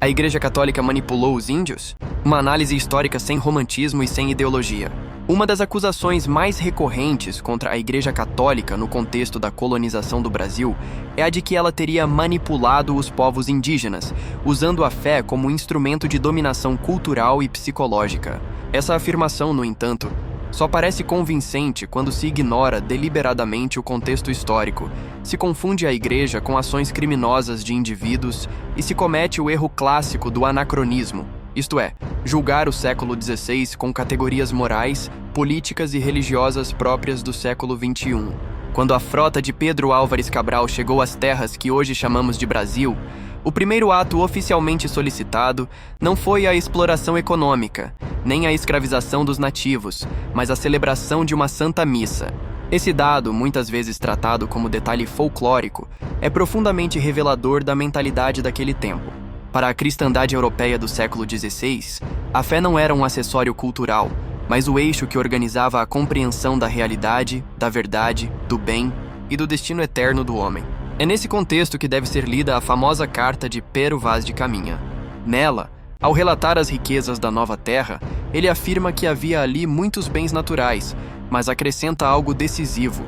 A Igreja Católica manipulou os índios? Uma análise histórica sem romantismo e sem ideologia. Uma das acusações mais recorrentes contra a Igreja Católica no contexto da colonização do Brasil é a de que ela teria manipulado os povos indígenas, usando a fé como instrumento de dominação cultural e psicológica. Essa afirmação, no entanto, só parece convincente quando se ignora deliberadamente o contexto histórico, se confunde a Igreja com ações criminosas de indivíduos e se comete o erro clássico do anacronismo, isto é, julgar o século XVI com categorias morais, políticas e religiosas próprias do século XXI. Quando a frota de Pedro Álvares Cabral chegou às terras que hoje chamamos de Brasil, o primeiro ato oficialmente solicitado não foi a exploração econômica, nem a escravização dos nativos, mas a celebração de uma santa missa. Esse dado, muitas vezes tratado como detalhe folclórico, é profundamente revelador da mentalidade daquele tempo. Para a cristandade europeia do século XVI, a fé não era um acessório cultural, mas o eixo que organizava a compreensão da realidade, da verdade, do bem e do destino eterno do homem. É nesse contexto que deve ser lida a famosa carta de Pero Vaz de Caminha. Nela, ao relatar as riquezas da nova terra, ele afirma que havia ali muitos bens naturais, mas acrescenta algo decisivo.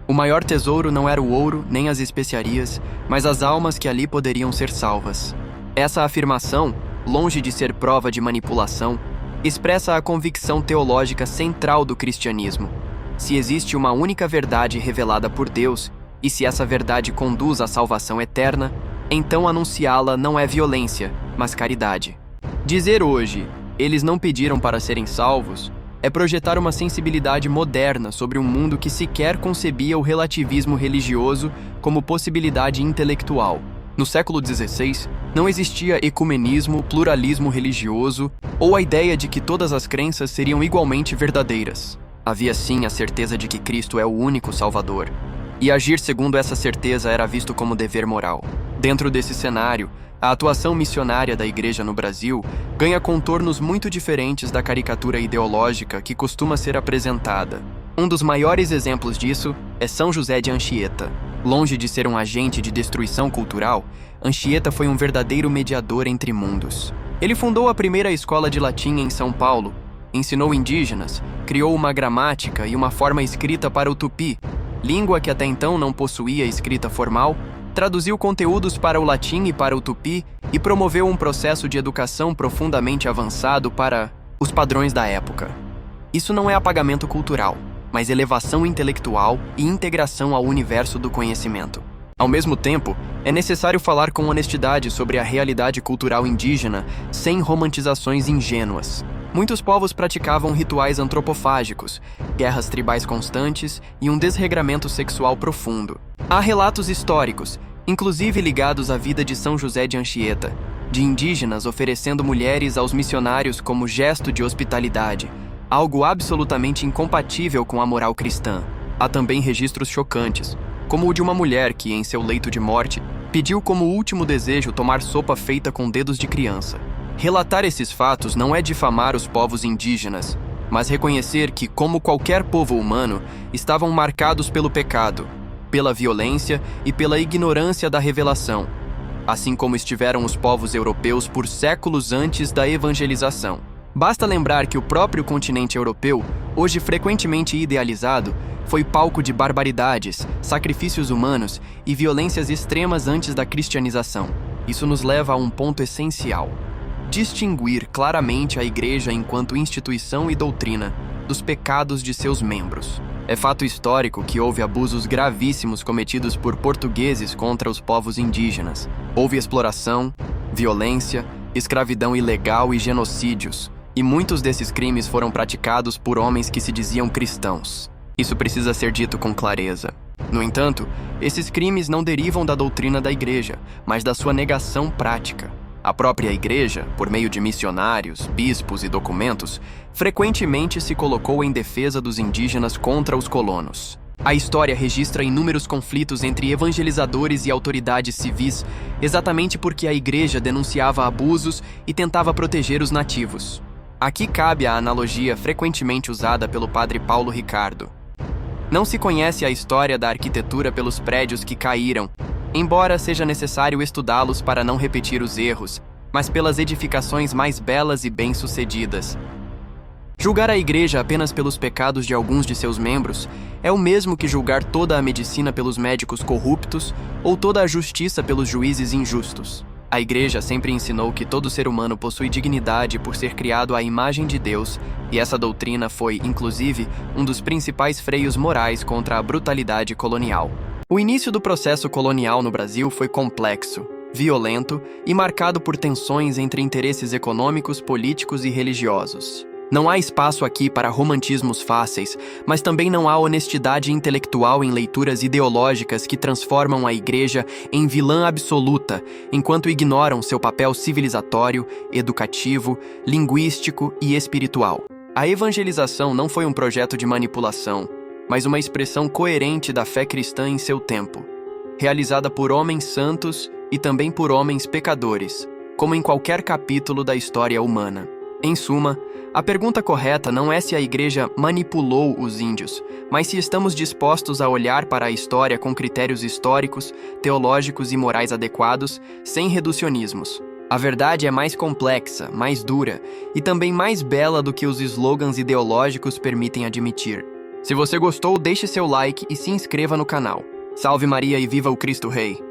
O maior tesouro não era o ouro nem as especiarias, mas as almas que ali poderiam ser salvas. Essa afirmação, longe de ser prova de manipulação, expressa a convicção teológica central do cristianismo. Se existe uma única verdade revelada por Deus, e se essa verdade conduz à salvação eterna, então anunciá-la não é violência, mas caridade. Dizer hoje, eles não pediram para serem salvos, é projetar uma sensibilidade moderna sobre um mundo que sequer concebia o relativismo religioso como possibilidade intelectual. No século XVI, não existia ecumenismo, pluralismo religioso ou a ideia de que todas as crenças seriam igualmente verdadeiras. Havia sim a certeza de que Cristo é o único Salvador, e agir segundo essa certeza era visto como dever moral. Dentro desse cenário, a atuação missionária da Igreja no Brasil ganha contornos muito diferentes da caricatura ideológica que costuma ser apresentada. Um dos maiores exemplos disso é São José de Anchieta. Longe de ser um agente de destruição cultural, Anchieta foi um verdadeiro mediador entre mundos. Ele fundou a primeira escola de latim em São Paulo, ensinou indígenas, criou uma gramática e uma forma escrita para o tupi, língua que até então não possuía escrita formal, traduziu conteúdos para o latim e para o tupi e promoveu um processo de educação profundamente avançado para os padrões da época. Isso não é apagamento cultural, mas elevação intelectual e integração ao universo do conhecimento. Ao mesmo tempo, é necessário falar com honestidade sobre a realidade cultural indígena sem romantizações ingênuas. Muitos povos praticavam rituais antropofágicos, guerras tribais constantes e um desregramento sexual profundo. Há relatos históricos, inclusive ligados à vida de São José de Anchieta, de indígenas oferecendo mulheres aos missionários como gesto de hospitalidade, algo absolutamente incompatível com a moral cristã. Há também registros chocantes, como o de uma mulher que, em seu leito de morte, pediu como último desejo tomar sopa feita com dedos de criança. Relatar esses fatos não é difamar os povos indígenas, mas reconhecer que, como qualquer povo humano, estavam marcados pelo pecado, pela violência e pela ignorância da revelação, assim como estiveram os povos europeus por séculos antes da evangelização. Basta lembrar que o próprio continente europeu, hoje frequentemente idealizado, foi palco de barbaridades, sacrifícios humanos e violências extremas antes da cristianização. Isso nos leva a um ponto essencial: distinguir claramente a Igreja enquanto instituição e doutrina dos pecados de seus membros. É fato histórico que houve abusos gravíssimos cometidos por portugueses contra os povos indígenas. Houve exploração, violência, escravidão ilegal e genocídios, e muitos desses crimes foram praticados por homens que se diziam cristãos. Isso precisa ser dito com clareza. No entanto, esses crimes não derivam da doutrina da Igreja, mas da sua negação prática. A própria Igreja, por meio de missionários, bispos e documentos, frequentemente se colocou em defesa dos indígenas contra os colonos. A história registra inúmeros conflitos entre evangelizadores e autoridades civis, exatamente porque a Igreja denunciava abusos e tentava proteger os nativos. Aqui cabe a analogia frequentemente usada pelo padre Paulo Ricardo. Não se conhece a história da arquitetura pelos prédios que caíram, embora seja necessário estudá-los para não repetir os erros. mas pelas edificações mais belas e bem-sucedidas. Julgar a igreja apenas pelos pecados de alguns de seus membros é o mesmo que julgar toda a medicina pelos médicos corruptos ou toda a justiça pelos juízes injustos. A igreja sempre ensinou que todo ser humano possui dignidade por ser criado à imagem de Deus, e essa doutrina foi, inclusive, um dos principais freios morais contra a brutalidade colonial. O início do processo colonial no Brasil foi complexo, violento e marcado por tensões entre interesses econômicos, políticos e religiosos. Não há espaço aqui para romantismos fáceis, mas também não há honestidade intelectual em leituras ideológicas que transformam a igreja em vilã absoluta, enquanto ignoram seu papel civilizatório, educativo, linguístico e espiritual. A evangelização não foi um projeto de manipulação, mas uma expressão coerente da fé cristã em seu tempo, realizada por homens santos e também por homens pecadores, como em qualquer capítulo da história humana. Em suma, a pergunta correta não é se a igreja manipulou os índios, mas se estamos dispostos a olhar para a história com critérios históricos, teológicos e morais adequados, sem reducionismos. A verdade é mais complexa, mais dura e também mais bela do que os slogans ideológicos permitem admitir. Se você gostou, deixe seu like e se inscreva no canal. Salve Maria e viva o Cristo Rei!